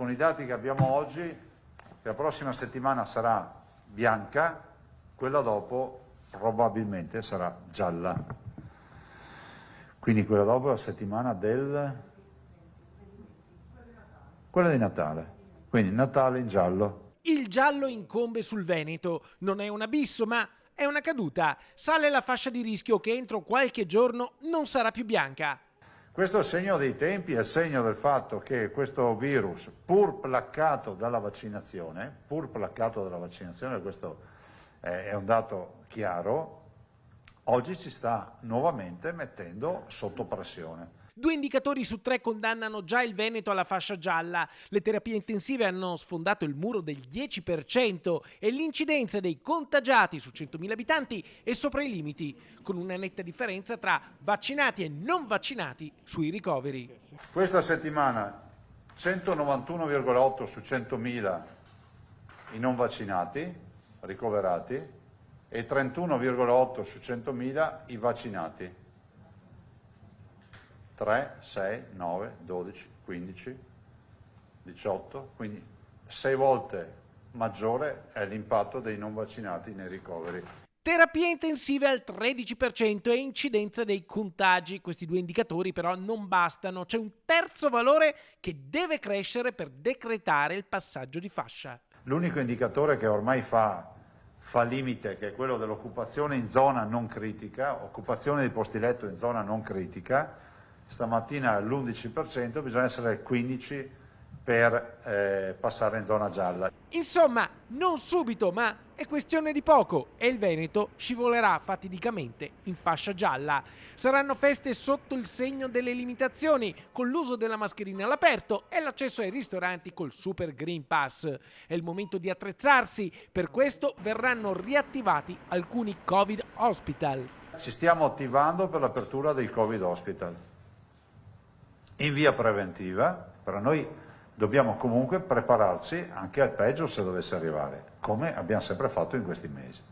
con i dati che abbiamo oggi, che la prossima settimana sarà bianca, quella dopo probabilmente sarà gialla. Quindi quella dopo è la settimana quella di Natale. Quindi Natale in giallo. Il giallo incombe sul Veneto. Non è un abisso, ma è una caduta. Sale la fascia di rischio che entro qualche giorno non sarà più bianca. Questo è il segno dei tempi, è il segno del fatto che questo virus, pur placcato dalla vaccinazione, questo è un dato chiaro, oggi ci sta nuovamente mettendo sotto pressione. 2 indicatori su 3 condannano già il Veneto alla fascia gialla. Le terapie intensive hanno sfondato il muro del 10% e l'incidenza dei contagiati su 100.000 abitanti è sopra i limiti, con una netta differenza tra vaccinati e non vaccinati sui ricoveri. Questa settimana 191,8 su 100.000 i non vaccinati ricoverati e 31,8 su 100.000 i vaccinati. 3, 6, 9, 12, 15, 18, quindi 6 volte maggiore è l'impatto dei non vaccinati nei ricoveri. Terapie intensive al 13% e incidenza dei contagi. Questi 2 indicatori però non bastano. C'è un terzo valore che deve crescere per decretare il passaggio di fascia. L'unico indicatore che ormai fa limite, che è quello dell'occupazione in zona non critica, occupazione di posti letto in zona non critica, stamattina all'11%, bisogna essere al 15% per passare in zona gialla. Insomma, non subito, ma è questione di poco e il Veneto scivolerà fatidicamente in fascia gialla. Saranno feste sotto il segno delle limitazioni, con l'uso della mascherina all'aperto e l'accesso ai ristoranti col Super Green Pass. È il momento di attrezzarsi, per questo verranno riattivati alcuni Covid Hospital. Ci stiamo attivando per l'apertura dei Covid Hospital in via preventiva, però noi dobbiamo comunque prepararci anche al peggio se dovesse arrivare, come abbiamo sempre fatto in questi mesi.